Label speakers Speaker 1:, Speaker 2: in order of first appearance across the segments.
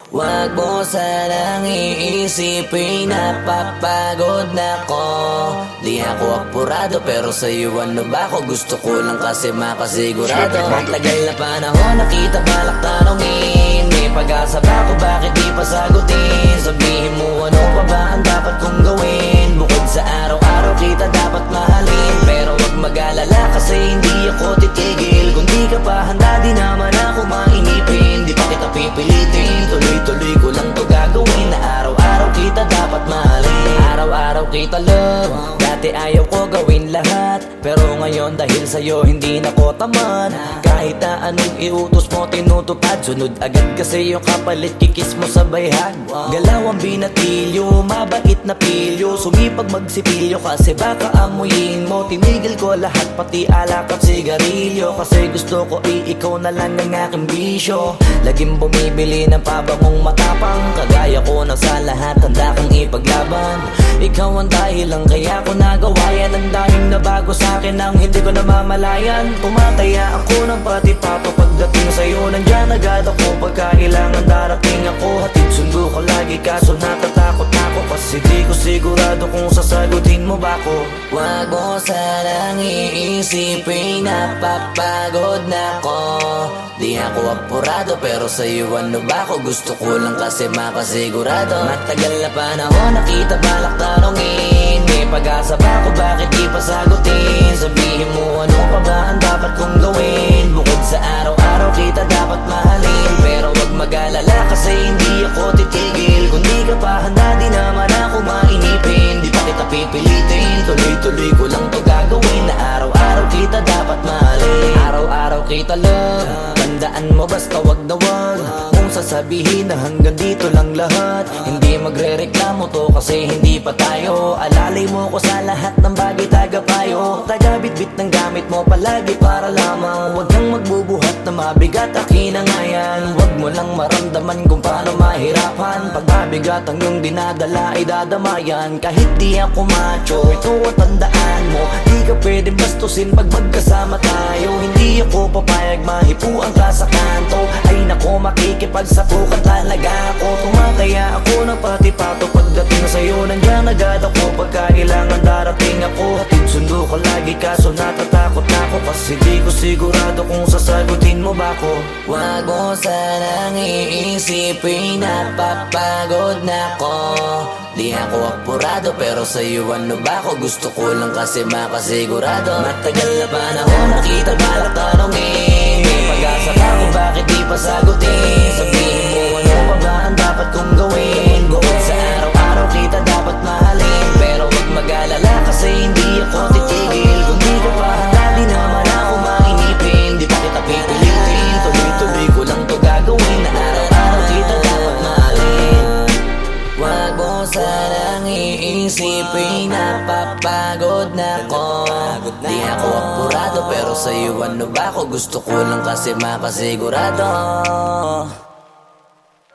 Speaker 1: Wag mo sanang iisipin na papagod na ko. Di ako apurado pero sa'yo ano ba ako? Gusto ko lang kasi makasigurado. Matagal na panahon nakita balak tanongin. May pag-asa ba ako, bakit di pa sagutin? Sabihin mo ano pa ba ang dapat kong gawin? Bukod sa araw-araw kita dapat mahalin. Pero wag mag-alala kasi hindi ako titigil. Kung di ka pa handa di naman ako mainipin. Di pa kita pipilitin, tuloy-tuloy ko lang to gagawin. Na araw-araw kita dapat mahalin. Araw-araw kita love. Dati ayaw ko gawin lahat, pero ngayon dahil sa'yo hindi na ko tamad. Kahit na anong iutos mo tinutupad, sunod agad kasi yung kapalit kikis mo sa bayhag. Galaw ang binatilyo, mabait na pilyo. Sumipag magsipilyo kasi baka amuyin mo. Tinigil ko lahat pati alak at sigarilyo, kasi gusto ko ikaw na lang ang aking bisyo. Laging bumibili ng pabangong matapang, kagaya ko na sa lahat handa kang ipaglaban. Ikaw ang dahilan kaya ko nagawa yan. Ang daming nabago sa'kin ang hindi ko namamalayan. Tumataya ako ng pati pato pagdating sa'yo. Nandyan agad ako pagkailangan darating ako. Hatid sundo ko lagi kaso natatakot ako, kasi di ko sigurado kung sasagutin mo ba ko. Wag mo sanang iisipin na papagod na ko. Di ako apurado pero sa'yo ano ba ako? Gusto ko lang kasi makasigurado. Matagal na panahon nakita balak tanongin. May pag-asa ba ako, bakit di pa sagutin? Sabihin mo ano pa ba ang dapat kong gawin? Bukod sa araw-araw kita dapat mahalin. Pero wag mag-alala kasi hindi ako titigil. Kung di ka pa handa di naman ako mainipin. Di pa kita pipilitin, tuloy-tuloy ko lang to gagawin. Na araw-araw kita dapat mahalin. Araw-araw kita love. Tandaan mo basta wag na wag mong sasabihin na hanggang dito lang lahat. Hindi magre-reklamo to kasi hindi pa tayo. Alalay mo ko sa lahat ng bagay tagapayo. Taga-bitbit ng gamit mo palagi para lamang. Wag kang magbubuhat na mabigat akin ang ayan. Wag mo lang maramdaman kung paano mahirapan. Pag mabigat ang iyong dinadala ay dadamayan. Kahit di ako macho, ito ang tandaan mo. Di ka pwede bastusin pag magkasama tayo. Hindi ako papayag mahipuan ka sa kanto. Ay nako, makikipagsapukan talaga ako. Tumataya ako ng pati pato pagdating sa'yo. Nandyan agad ako pagkailangan darating ako. Hatid sundo ko lagi kaso natatakot na ako, kasi di ko sigurado kung sasagutin mo ba ko. Wag mo sanang iisipin na papagod na ko. Di ako apurado pero sa'yo ano ba ako? Gusto ko lang kasi makasigurado. Matagal na panahon nakita balak tanongin. May pag-asa ba ako, bakit di pa sagutin? Sabihin mo ano pa ba ang dapat kong gawin? Bukod sa araw-araw kita dapat mahalin. Pero wag mag-alala kasi hindi ako titigil. Kung di ka pa handa di naman ako mainipin. Di pa kita pipilitin, tuloy-tuloy ko lang to gagawin. Na araw-araw kita dapat mahalin. Wag mo sanang iisipin na papagod na ko. Di ako apurado pero sa'yo ano ba ako? Gusto ko lang kasi makasigurado.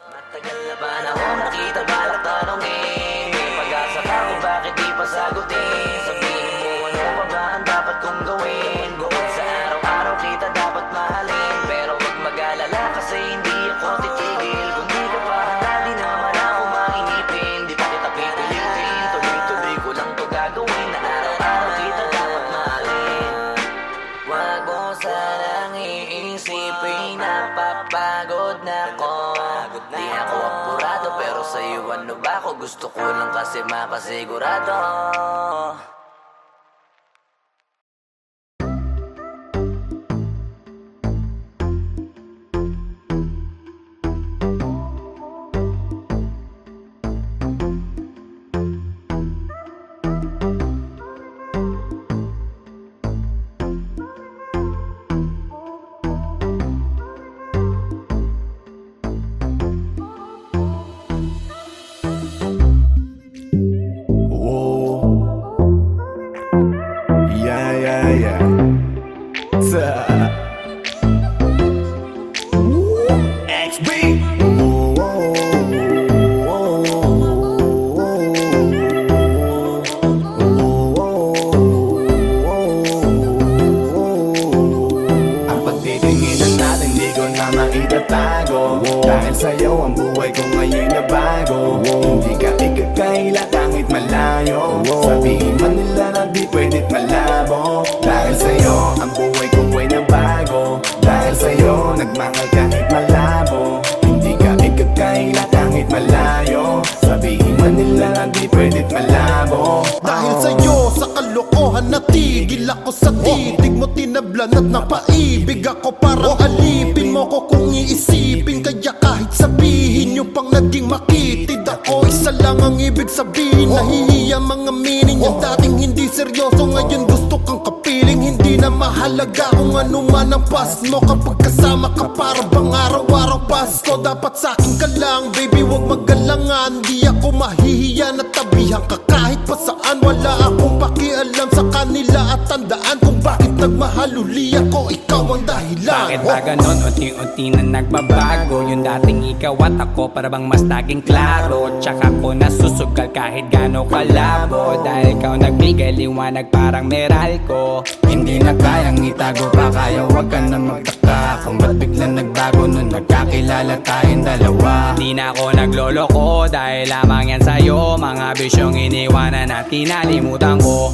Speaker 1: Matagal na panahon nakita balak tanongin. May pag-asa ba ako, bakit di pa sagutin? Sabihin mo ano pa ba ang dapat kong gawin? Bukod sa araw-araw kita dapat mahalin. Pero wag mag-alala kasi hindi ako titigil. Kung di ka pa handa di naman ako mainipin. Di pa kita pipilitin, tuloy-tuloy ko lang to gagawin. Na araw-araw kita dapat mahalin. Wag mo sanang iisipin na papagod na ko. Di ako apurado pero sa'yo ano ba ako? Gusto ko lang kasi makasigurado.
Speaker 2: ang buhay ko ngayon na bago. Hindi ka ikakaila kahit malayo. Sabihin man nila na di pwed't malabo. Dahil sa'yo ang buhay ko ay nabago. Dahil sa'yo nagmahal kahit malabo. Hindi ka ikakaila kahit malayo. Sabihin man nila na di pwed't malabo.
Speaker 3: Dahil sa'yo sa kalokohan natigil ako sa titig mo, tinablan at napaibig ako. Parang alipin mo ko kung iisipin. Kaya kahit sabihin nyo pang naging makitid ako, isa lang ang ibig sabihin. Nahihiya mga meaning. Yung dating hindi seryoso ngayon gusto kang kapiling. Hindi na mahalaga kung ano man ang past mo. Kapag kasama ka para bang araw-araw Pasko. Dapat sa'kin ka lang baby, wag magalangan. Di ako mahihiya na tabihan ka kahit pa saan. Wala akong pakialam sa kanila at tandaan kung bakit nagmahal uli ako. Ikaw ang dahilan.
Speaker 4: Bakit ba ganon? Unti-unti na nagbabago. Yung dating ikaw at ako para bang mas naging klaro. Tsaka ko nasusugal kahit gano kalabo. Dahil ikaw nagbigay liwanag parang Meralco. Hindi na kayang itago pa, kaya wag ka na magtaka kung ba't biglang nagbago nung nagkakilala tayong dalawa. Di na ako nagloloko dahil lamang yan sa'yo. Mga bisyong iniwanan at kinalimutan ko.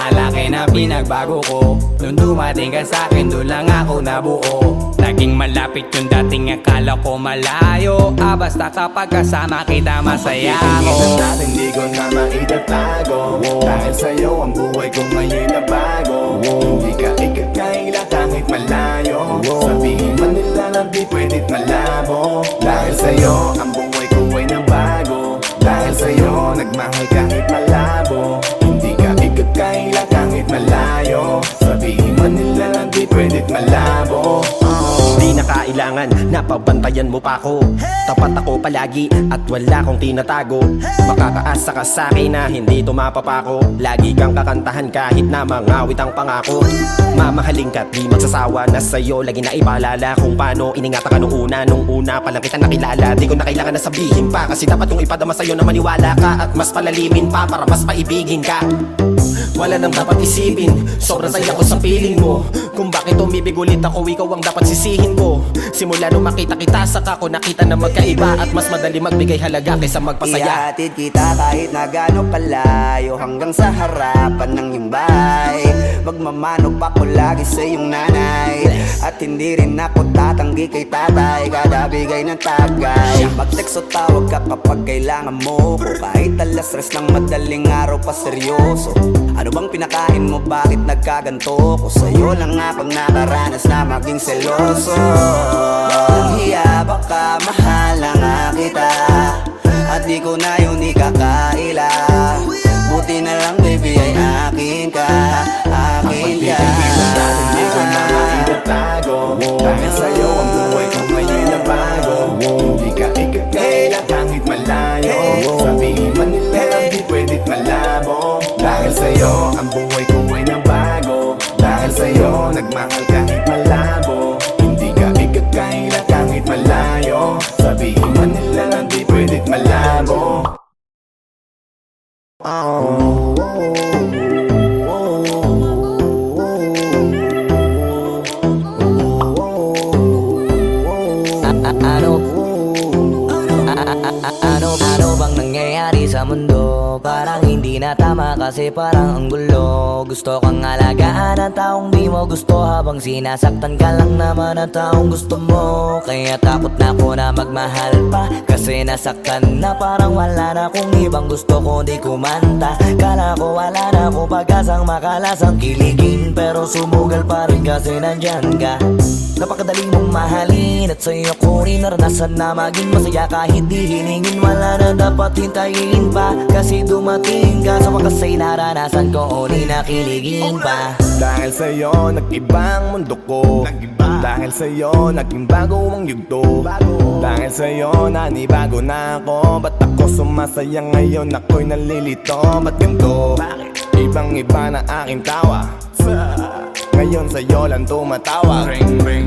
Speaker 4: Alaki na pinagbago ko. Nung dumating ka sa'kin, doon lang ako nabuo. Naging malapit yung dating akala ko malayo. Basta kapag kasama kita masaya ako.
Speaker 2: Tingin natin di ko na maitatago. Dahil sa'yo ang buhay ko ngayon na bago. Hindi ka ikakaila kahit malayo. Sabihin man nila na di pwed't malabo. Dahil sa'yo ang buhay ko ay nabago. Dahil sa'yo nagmahal kahit malabo. Hindi ka ikakaila kahit malayo. Sabihin man nila na di pwed't malabo.
Speaker 5: Di na kailangan na pabantayan mo pa ako. Tapat ako palagi at wala kong tinatago. Makakaasa ka sa'kin na hindi tumapapako. Lagi kang kakantahan kahit na mangawit ang pangako. Mamahalin ka't di magsasawa na sa'yo. Lagi na ipaalala kung paano iningatan ka nung una pa lang kita nakilala. Di ko na kailangan na sabihin pa, kasi dapat kong ipadama sa'yo na maniwala ka. At mas palalimin pa para mas paibigin ka. Wala nang dapat isipin, sobrang saya ko sa feeling mo. Kung bakit umibig ulit ako, ikaw ang dapat sisihin ko. Simula nung makita kita, saka ko nakita na magkaiba. At mas madali magbigay halaga kaysa magpasaya.
Speaker 6: Ihatid kita kahit na gano'ng kalayo, hanggang sa harapan ng iyong bahay. Magmamano pa ko lagi sa iyong nanay. At hindi rin ako tatanggi kay tatay, kada bigay ng tagay. Mag-text o tawag ka kapag kailangan mo ko. Kahit alas stress ng madaling araw pa seryoso. Ano bang pinakain mo, bakit nagkaganto ko? Sa'yo lang nga pag nakaranas na maging seloso. Walang hiya, baka mahal na nga kita. At di ko na yun ikakaila. Buti na lang baby ay akin ka, akin ka.
Speaker 2: Tingin natin di ko na maitatago. Dahil sa'yo ang buhay ko ngayon na bago. Hindi ka ikakaila kahit malayo. Sabihin man nila na di pwed't malabo. Dahil sa'yo ang buhay ko ay nabago. Dahil sa'yo nagmahal kahit malabo. Hindi ka ikakaila kahit malayo. Sabihin man nila na di pwed't malabo.
Speaker 1: Ano bang nangyayari sa mundo? Parang hindi na tama kasi parang ang gulo. Gusto kang alagaan ang taong di mo gusto, habang sinasaktan ka lang naman ang taong gusto mo. Kaya takot na ako na magmahal pa, kasi nasaktan na, parang wala na akong ibang gusto kundi kumanta. Kala ko wala na ako pag-asang makalasang kiligin, pero sumugal pa rin kasi nandyan ka. Napakadali mong mahalin at sa'yo ko rin naranasan na maging masaya kahit di hiningin. Wala na dapat hintayin pa, kasi dumating ka. Sa wakas ay naranasan ko uli na kiligin pa.
Speaker 2: Dahil sa'yo nag-ibang mundo ko. Dahil sa'yo naging bago ang yugto. Dahil sa'yo nanibago na ako. Ba't ako sumasaya ngayon, ako'y nalilito? Ba't ganito? Ibang iba na aking tawa. Ngayon sa'yo lang tumatawag.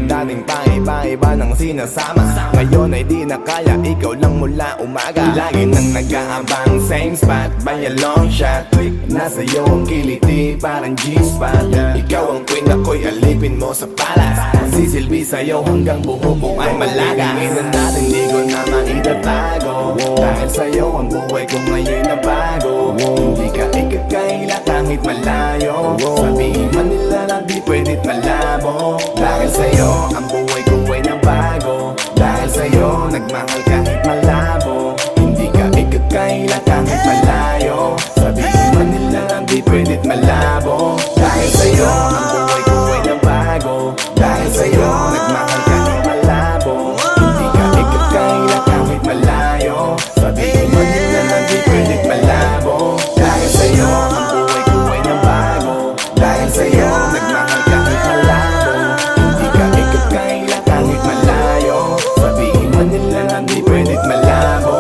Speaker 2: Dating paiba-iba ng sinasama, ngayon ay di na kaya, ikaw lang mula umaga. Lagi nang nag-aabang, same spot by a long shot. Nasa iyo ang kiliti, parang G-spot. Ikaw ang queen, ako'y alipin mo sa palas. Magsisilbi sa'yo hanggang buhok ko ay malaga. Hingin natin di ko na maitatago, dahil sa'yo ang buhay ko ngayon na bago. Hindi ka ikakaila kahit malayo, sabihin man nila na di pwedit malabo. Dahil sa'yo ang buhay ko ay nabago, dahil sa'yo nagmahal kahit malabo. Hindi ka ikakaila kahit malayo, sabihin man nila na di pwedit malabo. Dahil sa'yo ang buhay ko ay nabago, dahil sa'yo nagmahal kahit malabo. Hindi ka ikakaila kahit malayo, sabihin man nila na di pwedit malabo. Dahil sa'yo ang buhay ko ay nabago, dahil sa'yo nagmahal kahit malabo. Hindi ka ikakaila kahit malayo, sabihin man nila na di pwedit malabo.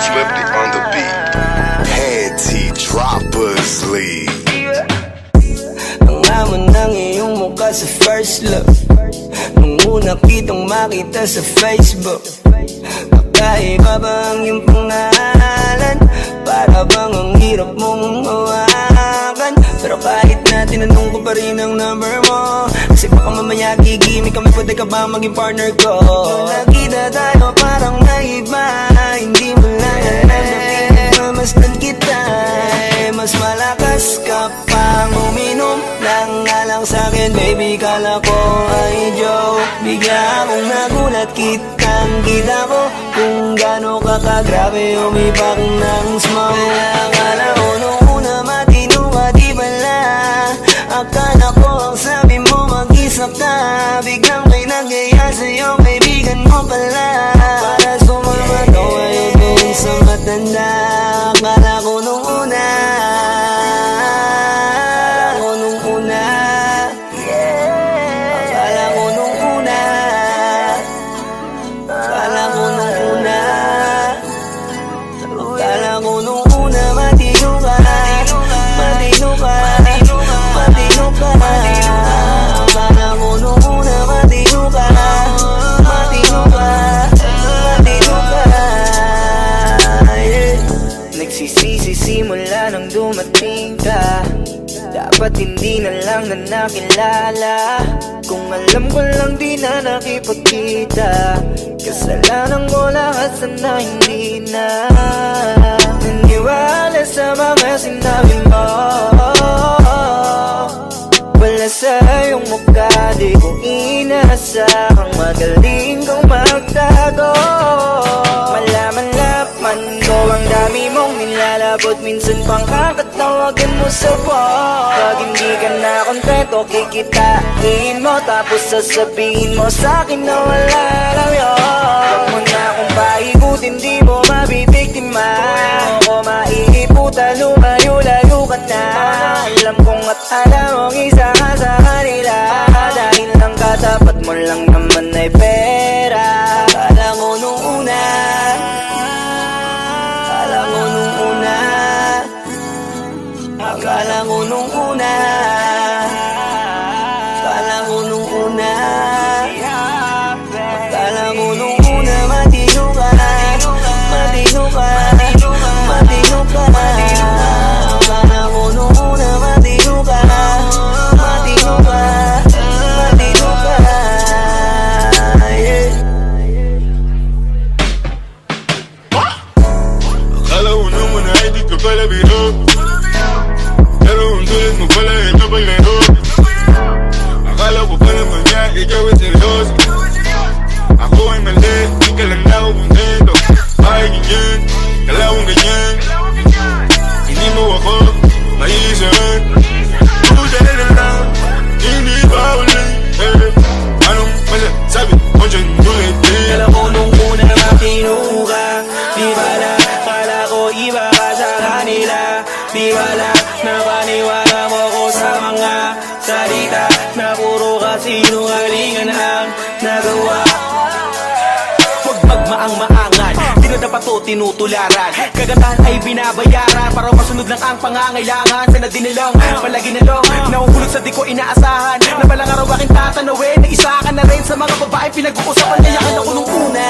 Speaker 7: Flipped it on the beat. Head T droppers lead.
Speaker 1: Ang laman ng iyong mukha sa first look, nung una kitang makita sa Facebook. Kakaiba ba ang iyong pangalan? Para bang ang hirap mong hawakan? Pero kahit na tinanong ko pa rin ang number mo, kasi baka mamaya gigimik kami, pwede ka ba maging partner ko? Nung nakita tayo parang naiba, hindi mo lang alam na pinagmamasdan kita. Mas malakas ka pang uminom lang nga lang sa'kin, baby, kala ko ay joke. Bigla akong nagulat, kitang-kita ko kung gaano ka kagrabe umipak ng smoke. Kaya akala ko nung una matino ka, di pala. Akala ko ang sabi mo mag-isa ka, biglang may nagaya sa'yo, kaibigan mo pala. Para sumama to ngayon kung sa matanda. Akala ko nung una, simula nang dumating ka, dapat hindi na lang na nakilala. Kung alam ko lang di na nakipagkita, kasalanan ko lahat, sana hindi na naniwala sa mga sinabi mo. Wala sa iyong mukha, di ko inasahang magaling kang magtago. Malaman-laman ko ang dami mong nilalabot, minsan pang kakatawagan mo sa phone. Pag hindi ka na kontento, kikitain mo, tapos sasabihin mo sa'kin na wala lang yun. Huwag mo na akong paikutin, di mo mabibiktima. Huwag mo maiiputa, lumayo-layo ka na. Alam kong at alam mong isa ka sa kanila, dahil lang katapat mo lang naman ay pera. Akala ko nung una, akala ko nung una, akala ko nung una, akala ko nung una,
Speaker 8: biro. Pero kung tulad mo pala ito paglaro. Akala ko pa naman niya, ikaw ay seryoso. Ako ay mali, di ka lang na ako kontento. Bakit ganyan, kalawang ganyan. Hindi mo ako maiisahan. Buta na lang, hindi ba ulit anong masasabi mo dyan ulit
Speaker 9: Alam ko nung una na matino ka. Di bala, kala ko iba ka sa kanila. Di bala, napaniwala mo ko sa mga salita na puro kasinungalingan ang nagawa.
Speaker 5: Huwag magmaang-maangan, di na dapat to tinutularan. Kagandahan ay binabayaran para masunod lang ang pangangailangan. Sana dinilang, palagi na lang nahuhulog sa di ko inaasahan. Na balang araw aking tatanawin na isa ka na rin sa mga babae pinag-uusapan. Kaya ka na ko nung una.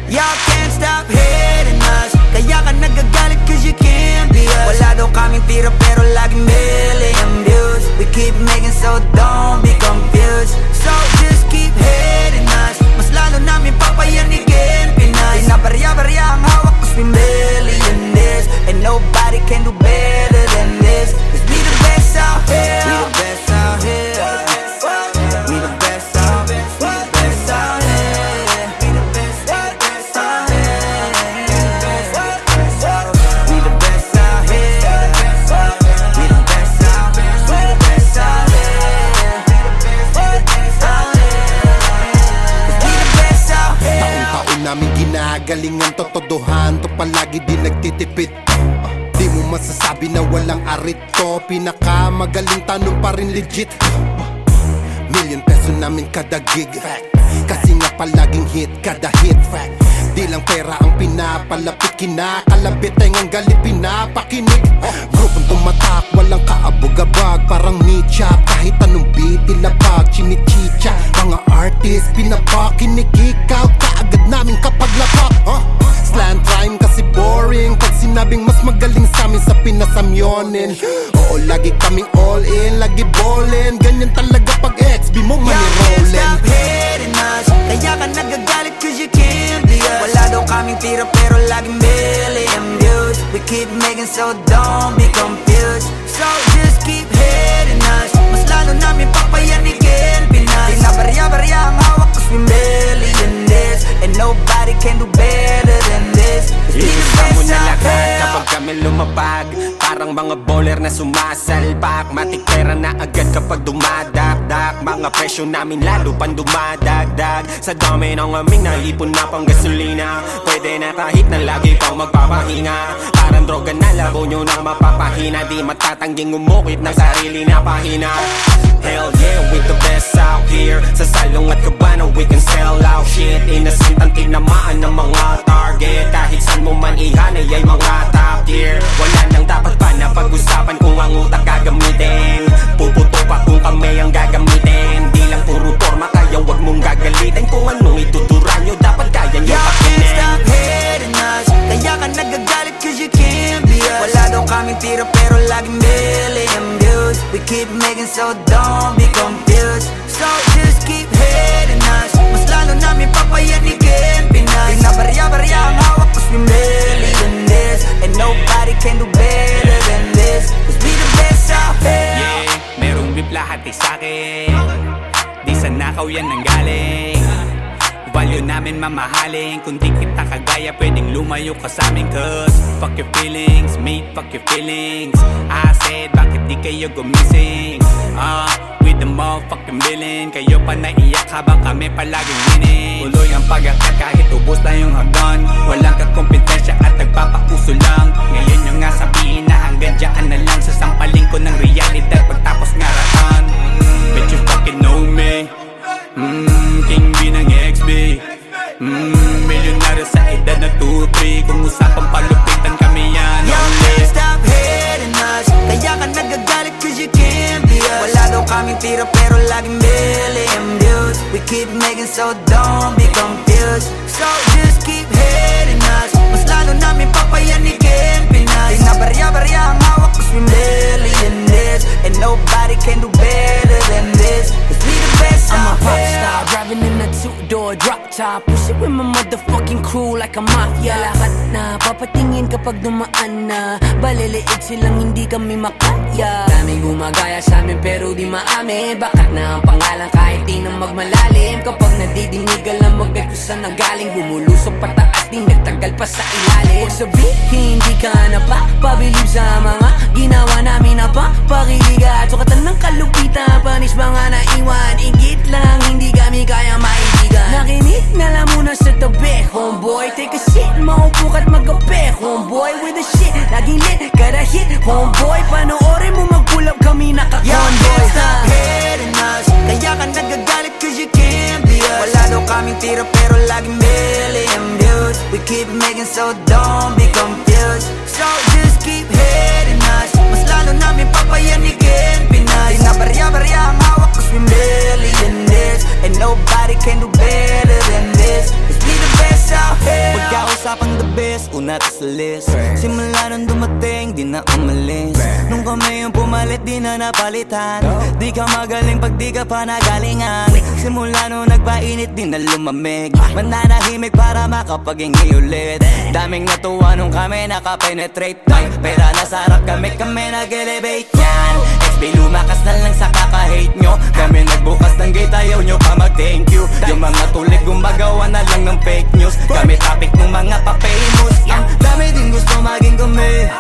Speaker 6: Y'all can't stop hating us. Kaya ka nagagalit cause you can't be us. Wala daw kaming tira pero laging million views. We keep making so don't be confused. So just keep hating us. Mas lalo namin papayanigin Pinas. Di na barya-barya ang hawak cause we millionaires. And nobody can do better than this. Cause we the best out here. We the best out here. We the best out here. We the best out here. We the best out here. We the best out here. We the best out here. We the best out here. We the best out here.
Speaker 3: Taon-taon namin ginagalingan totodohan to palagi di nagtitipid. Di mo masasabi na walang arito. Pinakamagaling tanong pa rin legit. Million peso namin kada gig. Kasi nga palaging hit kada hit. Di lang pera ang pinapalapit. Kinakalabit ay ngang galit pinapakinig. Grupong tumatak walang kaabog-abag. Parang nicha kahit anong beat ilapag. Chinichicha mga artist pinapakinig. Ikaw kaagad namin kapag lapak. Slant rhyme kasi boring. Pag sinabing mas magaling sa amin sa pinasamyonin. Oo lagi kaming all in. Lagi ballin. Ganyan talaga pag XB mo
Speaker 6: Y'all can't
Speaker 3: manirolin.
Speaker 6: stop hating us. Kaya ka nagagalit cause you can't be us. Wala daw kaming tira pero laging million views. We keep making so don't be confused. So just keep hating us. Mas lalo namin papayanigin Pinas. Di na barya-barya ang hawak cause we millionaires. And nobody can do better than this. Cause we the
Speaker 5: Iisa mo
Speaker 6: best
Speaker 5: na
Speaker 6: out
Speaker 5: lahat
Speaker 6: here.
Speaker 5: kapag kami lumapag. Parang mga bowler na sumasalpak. Matik pera na agad kapag dumadakdak. Mga presyo namin lalo pang dumadagdag. Sa dami ng aming naipon na pang gasolina. Pwede na kahit na lagi pang magpapahinga. Parang droga na labo nyo nang mapapahina. Di matatangging umukit ng sarili na pahina. Hell yeah, we the best out here. Sa salong at kabana we can sell out shit. Innocent ang tinamaan ng mga target. Kahit saan mo man ihanay ay mga top tier. Wala nang dapat pa na pag-usapan kung ang utak gagamitin. Puputo pa kung kami ang gagamitin. Di lang puro forma kaya wag mong gagalitin. Kung anong ituturo nyo dapat kaya nyo
Speaker 6: Y'all can't
Speaker 5: pakinin.
Speaker 6: stop hating us. Kaya ka nagagalit cause you can't be us. Wala daw kaming tira pero laging million views. We keep making so don't be confused. So just keep hating us. Mas lalo namin papayanigin Pinas. Di na barya-barya ang hawak cause we
Speaker 4: magnanakaw yan ang galing. Value namin mamahalin. Kung di kita kagaya pwedeng lumayo ka sa amin. Cause fuck your feelings, mate, fuck your feelings. I said bakit di kayo gumising? With the motherfucking villain. Kayo pa naiyak habang kami palaging winning. Tuloy ang pag-akat kahit ubos na yung hagdan. Walang kakompetensya at nagpapauso lang. Ngayon yung nga sabihin na hanggang dyan na lang. Sasampaling ko ng realidad pagtapos ngaratan. Bet you fucking know me. King B ng XB. Milyonaryo sa edad na 2-3. Kung usapang palupitan kami yan.
Speaker 6: Y'all can't stop hating us. Kaya ka nagagalit cause you can't be us. Wala daw kaming tira pero laging million views. We keep making so don't be confused. So just keep hating us. Mas lalo namin papayanigin Pinas. Di na barya-barya ang hawak cause we millionaires. And nobody can do better than this. Cause we the best
Speaker 1: I'm a
Speaker 6: out
Speaker 1: pop
Speaker 6: here.
Speaker 1: star, driving in a two-door drop top. Push it with my motherfucking crew like a mafia. Lahat na papatingin kapag dumaan na. Baliliit silang hindi kami makaya. Daming gumagaya sa amin pero di maamin. Bakat na ang pangalan kahit di na magmalalim. Kapag nadidinig alam mo kung saan nanggaling. Bumulusok pataas di nagtagal pa sa ilalim. Huwag sabihin hindi ka na pa pabilib sa mga ginawa namin na pa pakiliga. Sukatan ng kalupitan, panis mga naiwan. Ingit lang hindi kami kaya maibigan. Nakinig na lang muna sa tabi, homeboy. Take a shit, maupo ka't magabi, homeboy. With the shit, laging lit, kada hit, homeboy. Panoorin mo mag-pull up kami
Speaker 6: Y'all
Speaker 1: naka-convoy.
Speaker 6: can't stop hating us. Kaya ka nagagalit cause you can't be us. Wala daw kaming tira pero laging million views. We keep making so don't be confused. So just keep hating us. Mas lalo namin papayanigin Pinas. Di na barya-barya ang hawak cause we millionaires. And nobody can do better than this. Cause we the best out here. Pagkausapang the best, una to sa list. Simula nung dumating, di na umalis. Nung kami yung pumalit, di na napalitan. Di ka magaling pag di ka pa nagalingan. Simula nung nagpainit, di na lumamig. Mananahimik para makapaghingi ulit. Daming natuwa nung kami nakapenetrate. Pera nasa harap kami nag-elevate yan. XB lumakas na lang sa kaka-hate nyo. Kami nagbukas ng gate, ayaw nyo pa mag-thank you. Yung mga tulig gumagawa na lang ng fake news. Kami topic ng mga pa-famous. Ang dami din gusto maging kami.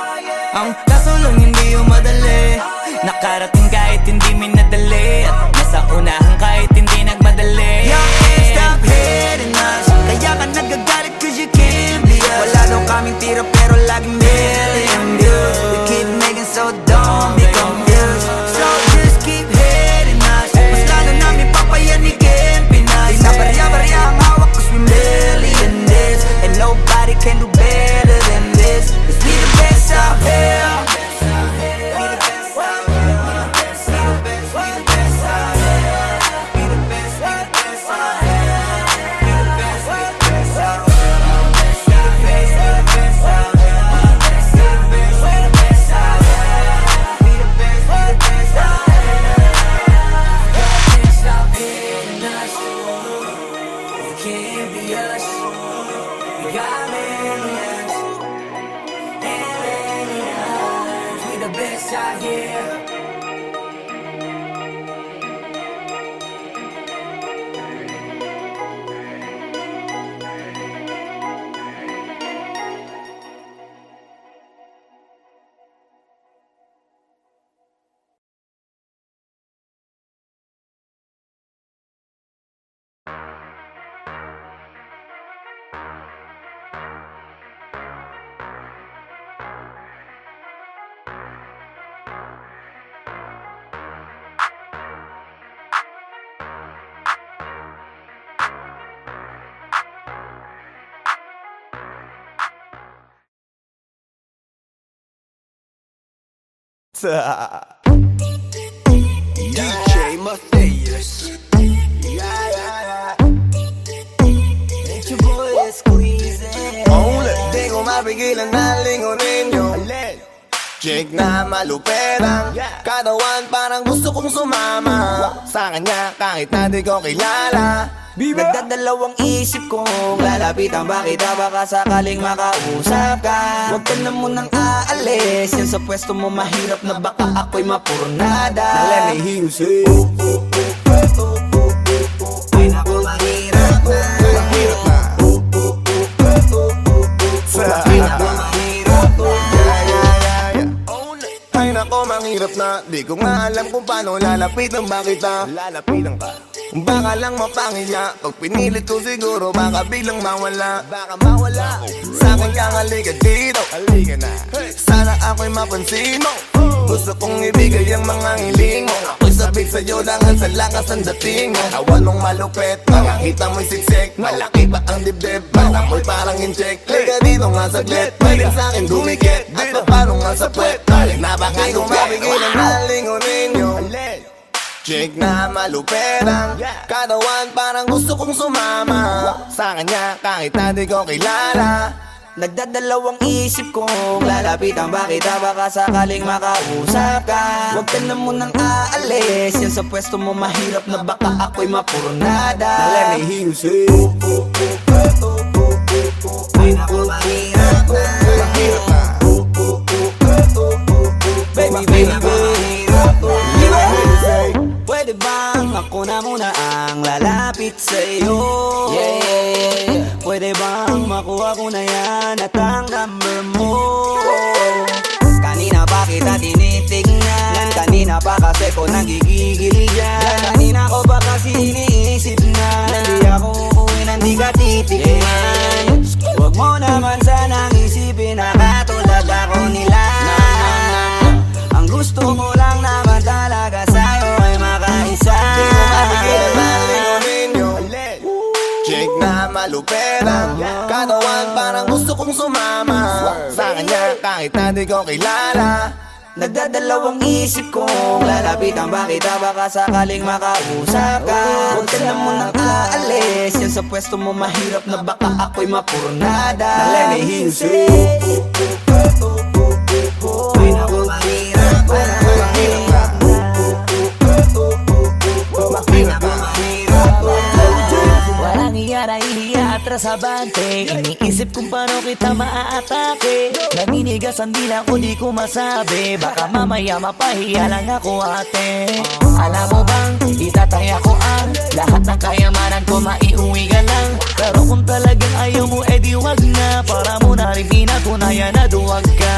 Speaker 6: Ang kaso lang hindi yung madali. Nakarating kahit hindi minadali. At nasa unahan kahit hindi nagmadali. Y'all can't stop hating us. Kaya ka nagagalit cause you can't be us. Wala daw kaming tira pero laging million views. We keep making so don't be confused. So just keep hating us. Mas lalo namin papayanigin Pinas. Di na barya-barya ang hawak cause we millionaires. And nobody can do better than this. Cause we the best out here.
Speaker 1: Can't be us. We got millions and millions. We the best out here.
Speaker 2: DJ Matthias.
Speaker 6: It's your boy Squeezy.
Speaker 2: Only di ko mapigilan na lingunin yung chick na maluperang katawan, parang gusto kong sumama sa kanya kahit na di ko kilala.
Speaker 6: Nagdadalawang isip kong lalapitan ba kita, baka sakaling makausap ka. Huwag ka na munang aalis, yan sa pwesto mo mahirap na baka ako'y mapurnada.
Speaker 2: Now let me hear you say mahirap na. Di ko nga alam kung paano lalapitan ba kita. Lalapitan ka. Baka lang mapangiya. Pag pinilit ko siguro baka biglang mawala. Baka mawala. Sa akin kang halika dito. Halika na. Sana ako'y mapansin mo. Gusto kong ibigay ang mga hiling mo. Ako'y sabik sa'yo langan sa lakas ang dating mo. Awan mong malupet, makakita mo'y siksik. Malaki ba ang dibdib, baka mo'y parang incheck. Liga dito nga saglit, pwede sa'kin dumikit. At paano nga sa puwet, balik na baka tumabigil ang nalingunin nyo. Chick na malupet ang katawan, parang gusto kong sumama sa kanya kahit na di ko kilala.
Speaker 6: Nagdadalawang isip kong lalapitan ba kita, baka sakaling makausap ka. Huwag ka na munang aalis, yan sa pwesto mo mahirap na baka ako'y mapurnada. Let me hear you say ay naku mahirap na.
Speaker 2: Mahirap na.
Speaker 6: Baby, baby, mahirap na. Pwede bang ako na muna ang lalapit sa'yo? Pwede bang makuha ko na yan at ang number mo? Kanina pa kita tinitignan, kanina pa kasi ko nagigigil yan. Kanina ko pa kasi iniisip na hindi ako uuwi na hindi ka titignan. Huwag mo naman sanang isipin na katulad ako nila. Ang gusto mo lang naman talaga sa'yo ay makaisa.
Speaker 2: Di mo mapigilan malingunin nyo. Chick na malupet ang katawan, parang gusto kong sumama sa kanya kahit na di ko kilala.
Speaker 6: Nagdadalawang isip kong lalapitan ba kita, baka sakaling makausap ka. Huwag ka na munang aalis, yan sa pwesto mo mahirap na baka ako'y mapurnada. Let me hear you say ay naku mahirap na. Mahirap na. Mahirap na.
Speaker 1: Walang iya na ihiya atras abante. Iniisip kung paano kita maaatake. Naninigas ang dila ko di ko masabi. Baka mamaya mapahiya lang ako ate. Alam mo bang itataya ko ang lahat ng kayamanan ko, maiuwi ka lang. Pero kung talagang ayaw mo edi wag na, para mo na rin pinatunayan na duwag ka.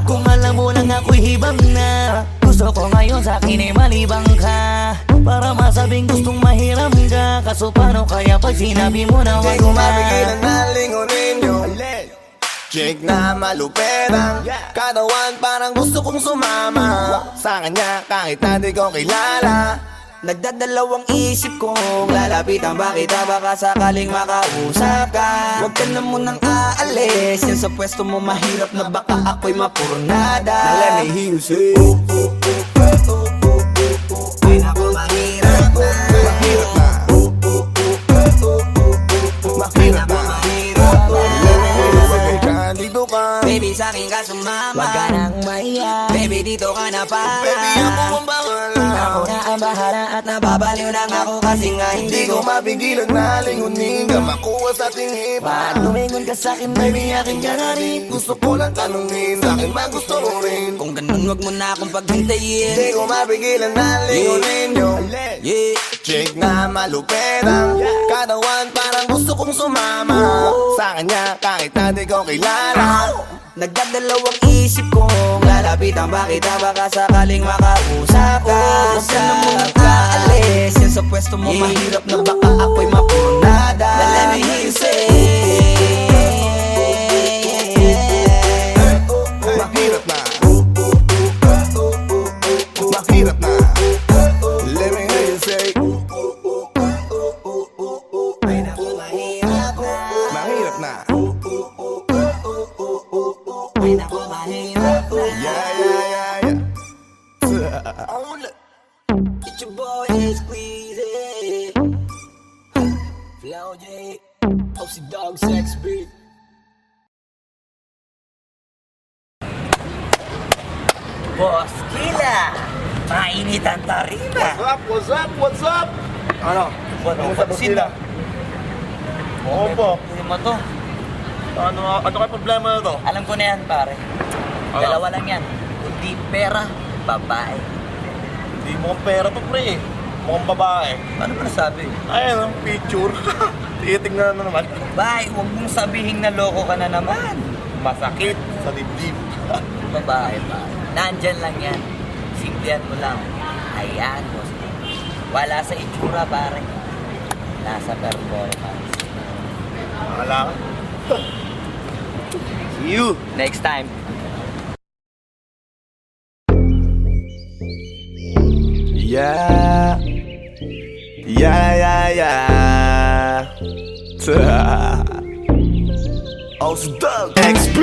Speaker 1: Kung alam mo lang ako'y hibang na, gusto ko ngayon sa akin ay malibang ka. Para masabing gustong mahiram ka, kaso paano kaya pag sinabi mo na
Speaker 2: Di
Speaker 1: wag
Speaker 2: ko
Speaker 1: na?
Speaker 2: mapigilan malingunin nyo. Chick na malupet ang katawan, parang gusto kong sumama sa kanya kahit na di ko kilala.
Speaker 6: Nagdadalawang isip kong lalapitan ba kita, baka sakaling makausap ka. Huwag ka na munang aalis, yan sa pwesto mo mahirap na baka ako'y mapurnada. Let me hear you say ay naku mahirap na.
Speaker 2: Mahirap na. Mahirap na.
Speaker 6: Mahirap na.
Speaker 2: Sagay ka, dito ka.
Speaker 6: Baby sa'kin ka sumama,
Speaker 1: Wag ka nang maiya,
Speaker 6: baby dito ka na para.
Speaker 2: Baby, ako ang bahala.
Speaker 1: ako na ang bahala at
Speaker 6: Nababaliw lang ako kasi nga
Speaker 2: Hindi
Speaker 6: hindi
Speaker 2: ko
Speaker 6: ko
Speaker 2: mapigilan na lingunin ka, makuha sa tingin.
Speaker 1: Ba't lumingon ka sa'kin, baby, aking ganarin?
Speaker 2: Gusto ko lang tanungin, sa'kin magusto mo rin.
Speaker 6: Kung ganun wag mo na akong paghintayin.
Speaker 2: Hindi ko mapigilan na lingunin nyo.
Speaker 6: Yeah.
Speaker 2: Chick na malupet ang katawan, parang gusto kong sumama sa kanya kahit na di ko kilala.
Speaker 6: Nagdadalawang isip kong lalapitan ba kita, baka sakaling makausap ka. Huwag ka na munang aalis, yan sa pwesto mo mahirap na baka ako'y mapurnada. Let me hear you say
Speaker 2: Mahirap na. Mahirap na. Let me hear you say
Speaker 6: ay naku mahirap na.
Speaker 2: mahirap na.
Speaker 6: Ay naku mahirap na.
Speaker 2: Yeah, yeah, yeah, yeah.
Speaker 6: It's your boy Squeezy Flow J Popsy Dog Sex Beat.
Speaker 1: Boss Kila, mainit ang tarima.
Speaker 2: What's up? What's up? Ano?
Speaker 1: Ano sila?
Speaker 2: Oo po.
Speaker 1: Hindi mo to.
Speaker 2: Ano kayo problema na to?
Speaker 1: Alam ko na yan, pare. Dalawa lang yan. Kundi pera, babae.
Speaker 2: Hindi mukhang pera to, pre. Mukhang babae.
Speaker 1: Ano ba nasabi?
Speaker 2: Ayan ang picture. Titingnan na naman.
Speaker 1: Bay, huwag mong sabihin na loko ka na naman.
Speaker 2: Masakit sa dibdib.
Speaker 1: Babae pa. Nandyan lang yan. pagbibintihan mo lang. Hayaan mo. Wala sa itsura, pare. Nasa performance.
Speaker 2: Wala ka. See you.
Speaker 1: Next time.
Speaker 2: Yeah. Ausdog XP.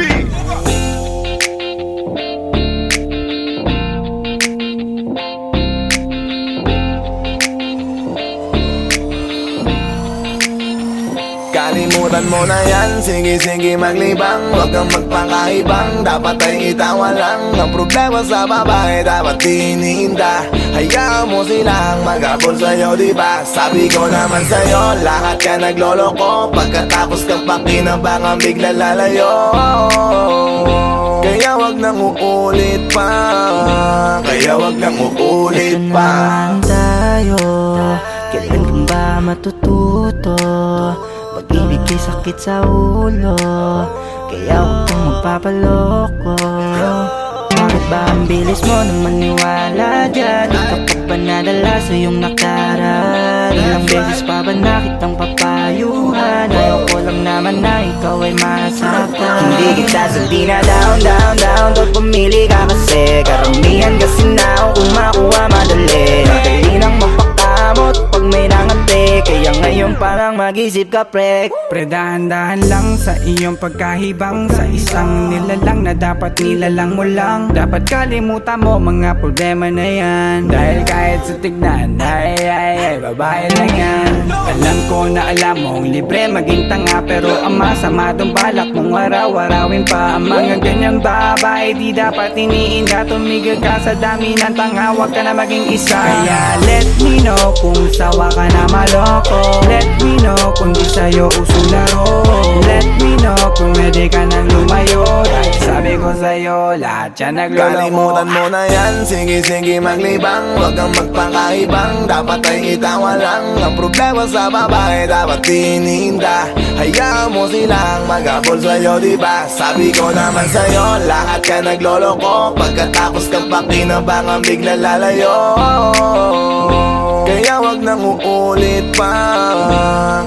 Speaker 2: Kalimutan mo na yan, sige maglibang. Huwag kang magpakaibang, dapat ay itawa lang. Ang problema sa babae, dapat tinihinda. Hayaan mo silang mag-abol sa'yo, diba? Sabi ko naman sa'yo, lahat ka nagloloko. Pagkatapos kang pakinabangan, bigla lalayo. Kaya wag nang uulit pa. Kaya wag nang uulit
Speaker 6: Ito
Speaker 2: pa.
Speaker 6: naman tayo, kailan kang ba matututo? Pag-ibig kay sakit sa ulo, kaya huwag kang magpapaloko. Bakit ba ang bilis mo nang maniwala dyan? Di ka pa ba nadala sa iyong nakaraan? Ilang beses pa ba nakitang papayuhan? Ayaw ko lang naman na ikaw ay masaktan. Hindi kita sabi na down, doon pumili ka kasi karamihan kasi na kung makuha madali. Madali nang magpakamot pag may nangante, kaya ngayon parang mag-isip ka pre.
Speaker 4: Pre, dahan-dahan lang sa iyong pagkahibang. Sa isang nilalang na dapat nilalang mo lang. Dapat kalimutan mo mga problema na yan. Dahil kahit sa tignan, ay, babae lang yan. Alam ko na alam mong libre maging tanga, pero ang masama dong balak mong araw-arawin pa. Ang mga ganyang babae di dapat iniinda. Tumigil ka sa dami ng tanga, wag ka na maging isa. Kaya let me know kung sawa ka na maloko. Let me know kung di sa'yo uso laro. Let me know kung pwede ka nang lumayo. Dahil sabi ko sa'yo, lahat yan nagloloko.
Speaker 2: Kalimutan mo na yan, sige maglibang. Huwag kang magpakaibang, dapat ay itawa lang. Ang problema sa babae, dapat tinihinda. Hayaan mo silang mag-abol sa'yo, diba? Sabi ko naman sa'yo, lahat ka nagloloko. Pagkatapos kang pakinabangan, bigla lalayo. Kaya wag nang uulit pa.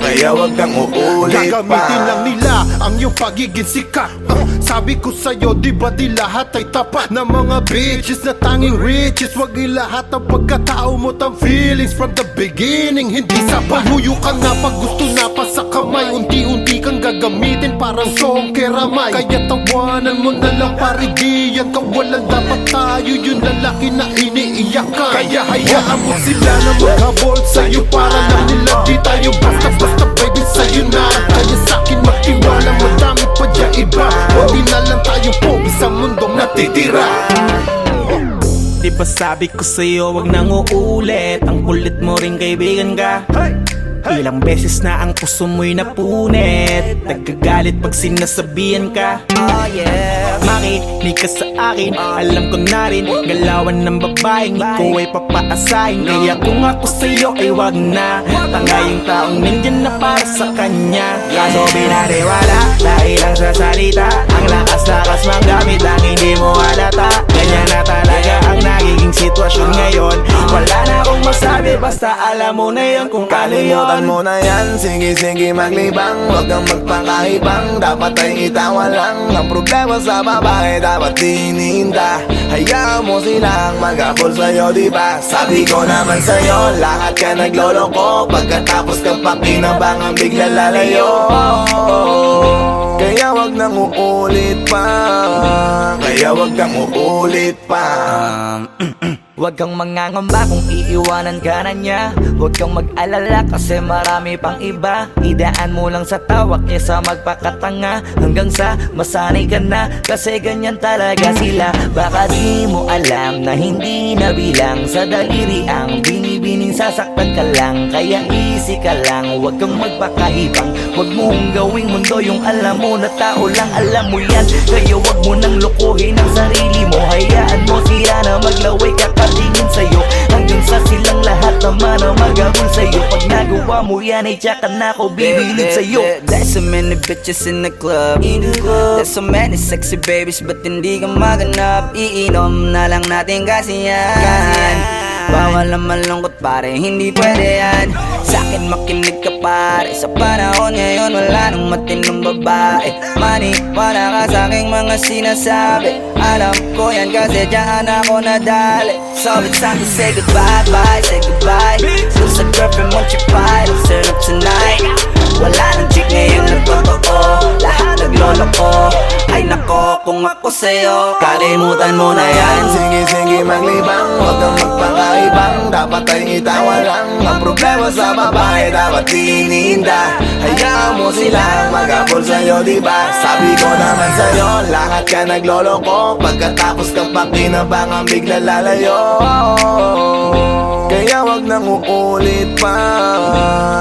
Speaker 2: Kaya wag nang uulit pa.
Speaker 3: Gagamitin lang nila ang iyong pagiging sikat. Sabi ko sa'yo, di ba di lahat ay tapat na mga bitches na tanging riches. Wag ilahat ang pagkatao mo tang feelings from the beginning. Hindi sapat, huyo ka na pag gusto na pa sa kamay. Unti-unti kang gagamitin parang song keramay. Kaya tawanan mo na lang pare, di yan kawalan. Dapat tayo yung lalaki na iniiyakan. Kaya hayaan mo sila na maghabol sa'yo, para lang nila di tayo basta-basta baby sa'yo na. Kaya sa'kin magtiwala, madami pa dyan iba. Hindi na lang tayo pogi sa mundong natitira.
Speaker 9: Di ba sabi ko sa'yo wag nang uulit? Ang kulit mo rin kaibigan ka. Ilang beses na ang puso mo'y napunit. Nagkagalit pag sinasabihan ka.
Speaker 6: Oh yeah,
Speaker 9: Makinig ka sa akin, alam ko na rin galawan ng babaeng ikaw ay papaasahin. Kaya kung ako sa'yo ay wag na. Tanga yung taong nandyan na para sa kanya. Kaso binariwala dahil lang sa salita. Ang lakas-lakas manggamit lang hindi mo halata. Ganyan na talaga ang nagiging sitwasyon ngayon. Wala na akong masabi, basta alam mo na yun kung ano yun.
Speaker 2: Kalimutan mo na yan, sige maglibang. Huwag kang magpakaibang, dapat ay itawa lang. Ang problema sa babae, dapat tinihinda. Hayaan mo silang mag-abol sa'yo, diba? Sabi ko naman sa'yo, lahat ka nagloloko. Pagkatapos kang pakinabangan, bigla lalayo. Kaya wag nang uulit pa. Kaya wag nang uulit pa.
Speaker 1: Huwag kang mangangamba kung iiwanan ka na niya. Huwag kang mag-alala kasi marami pang iba. Idaan mo lang sa tawak niya sa magpakatanga, hanggang sa masanay ka na, kasi ganyan talaga sila. Baka di mo alam na hindi na bilang sa daliri ang binibining sasaktan ka lang. Kaya easy ka lang, huwag kang magpakahibang. Huwag mong gawing mundo yung alam mo na tao lang alam mo yan. Kaya huwag mo nang lokohin ang sarili mo. Hayaan mo sila na maglaway ka tingin sa'yo, hanggang sa silang lahat naman ang mag-abol sa'yo. Pag nagawa
Speaker 9: mo yan ay tsaka na ako bibilid sa'yo.
Speaker 6: There's so many bitches in the club. There's so many sexy babies, ba't hindi ka maganap? Iinom na lang natin kasi yan. Bawal na malungkot pare, hindi pwede yan. Sa'kin makinig ka pare, sa panahon ngayon wala nang matinong babae. Maniwala ka sa'king mga sinasabi, alam ko yan kasi dyan ako nadali. So it's time to say goodbye, bye, say goodbye. Dun sa girlfriend mo chipay, let's turn up tonight. Wala nang chick ngayon na totoo, lahat naglolo ko. Ay nako, kung ako sa'yo, kalimutan mo na yan.
Speaker 2: Sige maglibang, huwag kang magpakaibang. Dapat ay itawa lang, ang problema sa babae dapat tininda. Hayaan mo sila mag-abol sa'yo, diba? Sabi ko naman sa'yo, lahat ka naglolo ko. Pagkatapos kang pakinabangan, bigla lalayo. Kaya wag nang uulit pa,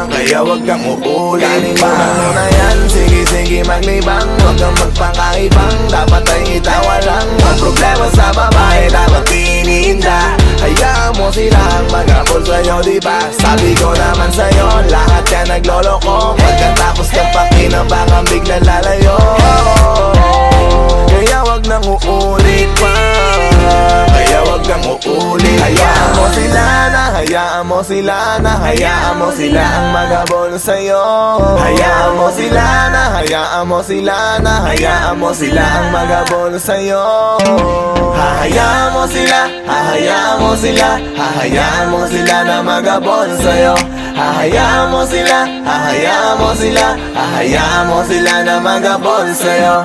Speaker 2: kaya wag kang uulit pa. Mo na yan, sige maglibang, huwag kang magpakaibang. Dapat ay itawa lang, ang problema sa babae dapat tininda. Hayaan mo silang mag-abol sa'yo, diba? Sabi ko naman sa'yo, lahat ka naglolo ko. Pagkatapos kang pakinabangan, bigla lalayo. Kaya wag nang uulit pa, kaya wag kang uulit. Hayaan mo sila na, hayaan mo sila na, hayaan mo sila ang mag-abol sa'yo. Hayaan mo sila na, hayaan mo sila na, hayaan mo sila ang mag-abol sa'yo. Hahayaan mo sila, hahayaan mo sila, hahayaan mo sila na mag-abol sa'yo. Hahayaan mo sila, hahayaan mo sila, hahayaan mo sila na mag-abol sa'yo.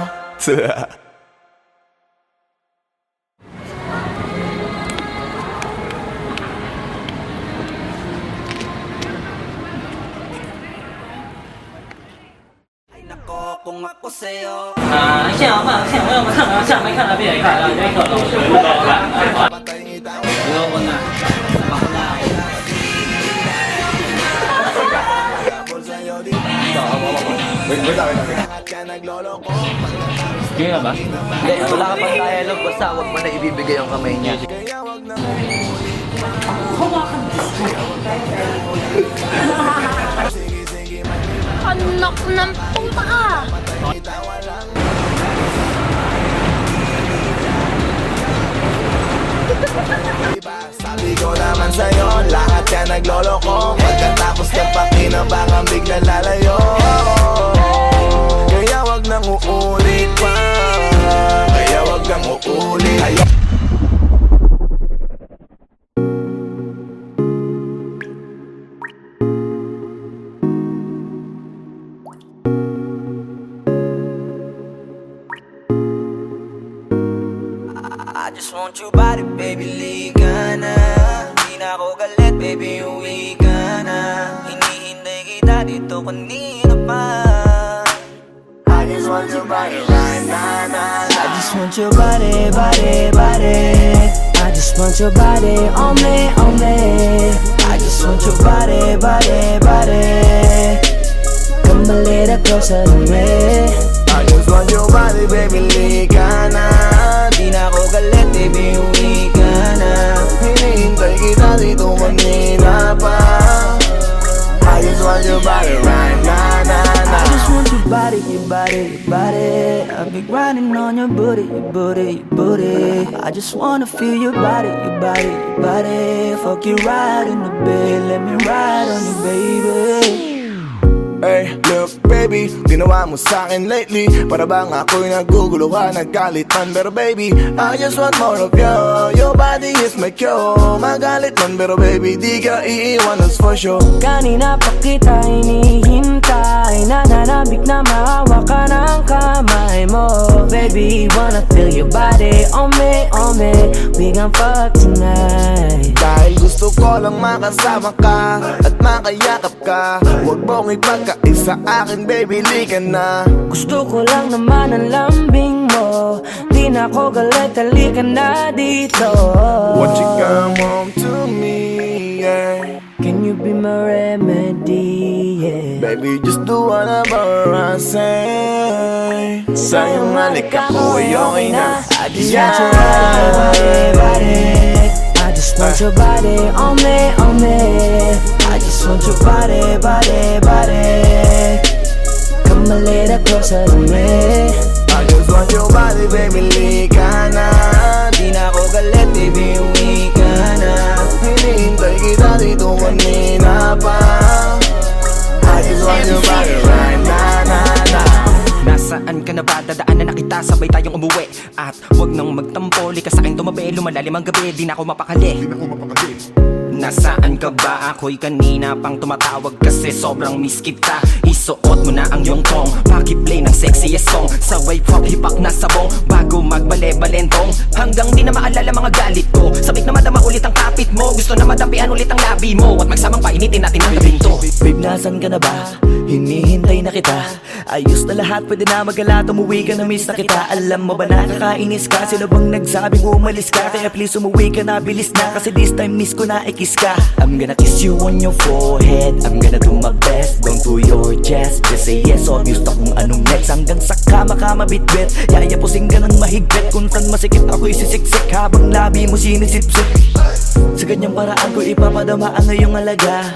Speaker 6: Kung ako sa'yo,
Speaker 9: 像没看到别人看到，因为可能是不高了。
Speaker 1: Hindi, wala ka pang dialogue, basta wag mo na ibibigay yung kamay niya.
Speaker 10: Anak ng puta ka!
Speaker 2: Sabi ko naman sa'yo, lahat ka naglolo ko. Pagkatapos kang pakinabangan, bigla lalayo. Kaya wag nang uulit pa, kaya wag kang uulit.
Speaker 6: I just want your body, baby, liga na. Di na ako galit, baby, uwi ka na. Hinihintay kita dito kanina pa.
Speaker 2: I just want your body right now,
Speaker 6: I just want your body, body, body. I just want your body on me, on me. I just want your body, body, body. Come a little closer to me.
Speaker 2: I just want your body, baby, liga na.
Speaker 6: Di na ako galit, baby, uwi ka na.
Speaker 2: Hinihintay kita dito kanina pa. I just want your body right now,
Speaker 6: I just want your body, your body, your body. I've been grinding on your booty, your booty, your booty. I just wanna feel your body, your body, your body. Fuck you right in the bed, let me ride on you, baby.
Speaker 2: Hey, look baby, ginawa mo sa'kin lately. Para bang ako'y naguguluhan, naggalit man. Pero baby, I just want more of you. Your body is my cure. Magalit man pero baby, di ka iiwan, that's for sure.
Speaker 11: Kanina pa kita hinihintay, nananabik na maawa ka ng kamay mo. Baby, wanna feel your body on me, on me. We gon' fuck tonight.
Speaker 2: Dahil gusto ko lang makasama ka at makayakap ka. Huwag mong ipagkaisa akin, baby, liga na.
Speaker 11: Gusto ko lang naman ang lambing mo. Di na ako galit, halika na dito.
Speaker 2: Won't you come home to me, yeah.
Speaker 11: Can you be my remedy, yeah.
Speaker 2: Baby, just do whatever I say. Sa'yong halika ko ay okay na.
Speaker 11: I just want your body, body. I just want your body on me, on me.
Speaker 6: I just
Speaker 11: just want your body, body, body. Come a little closer to me.
Speaker 2: I just want your body, baby, lika na.
Speaker 6: Di na ako galit, baby, uwi ka na.
Speaker 2: Hinihintay kita dito kanina pa. I just want your body right na.
Speaker 5: Nasaan ka na ba? Dadaanan na kita, sabay tayong umuwi. At wag nang magtampo, lika sa'kin tumabi. Lumalalim ang gabi, di na ako mapakali. Nasaan ka ba? Ako'y kanina pang tumatawag kasi sobrang miss kita. Isuot mo na ang iyong tong, pakiplay ng sexiest song. Sabay pop hipak na sabong, bago magbale-balentong. Hanggang di na maalala mga galit ko. Sabik na madama ulit ang kapit mo. Gusto na madampian ulit ang labi mo. At magsamang painitin natin ang gabing to.
Speaker 11: Babe, nasan ka na ba? Hinihintay na kita. Ayos na lahat, pwede na magala. Umuwi ka na, miss na kita. Alam mo ba nakakainis ka? Sino bang nagsabing umalis ka? Kaya please umuwi ka na, bilis na. Kasi this time miss ko na ikis ka. I'm gonna kiss you on your forehead. I'm gonna do my best, down to your chest. Just say yes, obvious na kung anong next. Hanggang sa kama ka mabitbit. Yayapusing ka ng mahigpit. Kung saan masikip ako'y sisiksik. Habang labi mo sinisipsip. Sa ganyang paraan ko ipapadama ang iyong alaga.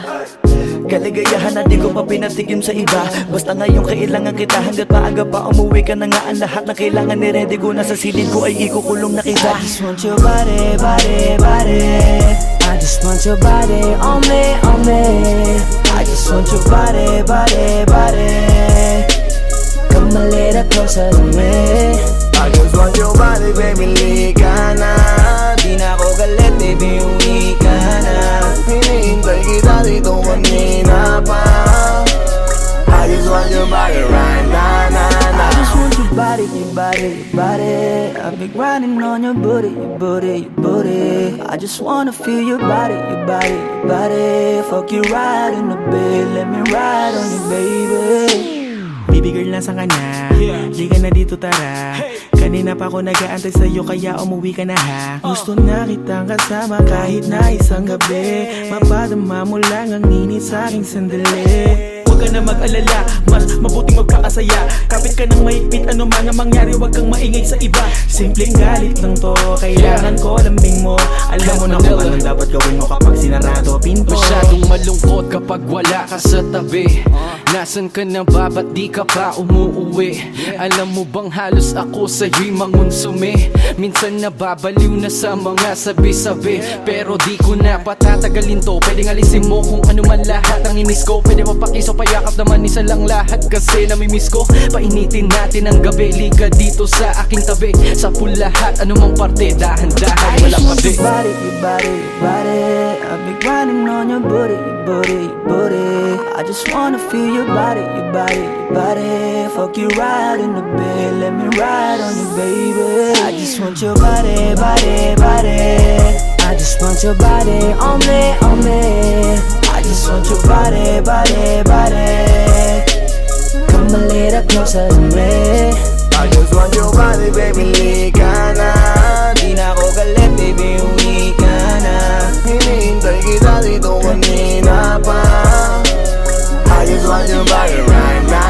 Speaker 11: Kaligayahan na di ko pa pinatikim sa iba. Basta ngayon kailangan kita. Hanggat maaga pa umuwi ka na nga. Ang lahat na kailangan ni-ready ko. Nasa silid ko ay ikukulong na kita. I just want your body, body, body. I just want your body on me, on me. I just want your body, body, body. Come a little closer to me.
Speaker 2: I just want your body, baby, lika na.
Speaker 6: Di na ako galit, baby, uwi ka na.
Speaker 2: Hinihintay kita dito kanina pa. I just want your body right na.
Speaker 11: I just want your body, your body, your body. I've been grinding on your booty, your booty, your booty. I just wanna feel your body, your body, your body. Fuck you right in the bed, let me ride on you, baby.
Speaker 12: Baby girl, nasa ka na? Di ka na dito, tara. Kanina pa ako nag-aantay sa'yo, kaya umuwi ka na ha. Gusto na kitang kasama kahit na isang gabi. Mapadama mo lang ang init sa'king sandali. Huwag ka na mag-alala, mas mabuting magpakasaya. Kapit ka ng mahigpit, ano man ang mangyari, huwag kang maingay sa iba. Simpleng galit lang to, kailangan ko lambing mo. Alam mo na kung anong dapat gawin mo kapag sinarado pinto.
Speaker 13: Masyadong malungkot kapag wala ka sa tabi. Nasaan ka na ba? Ba't di ka pa umuuwi? Alam mo bang halos ako sa'yo'y mangonsume. Minsan nababaliw na sa mga sabi-sabi. Pero di ko na patatagalin to. Pwedeng alisin mo kung ano man lahat ang imiss ko. Pwede mapakiso, payakap naman isa lang lahat. Kasi namimiss ko. Painitin natin ang gabi. Liga dito sa aking tabi. Sa full lahat, anumang parte. Dahan-dahan, walang pati.
Speaker 11: Your body, your body, your body. I've been grinding on your booty, your booty, your booty. I just wanna feel your body, your body, your body. Fuck you right in the bed, let me ride on you, baby. I just want your body, body, body. I just want your body on me, on me. I just want your body, body, body. Come a little closer to me.
Speaker 2: I just want your body, baby, lika na.
Speaker 6: Di na ako galit, baby, uwi ka na.
Speaker 2: Hinihintay kita dito kanina pa. I just want your body right na.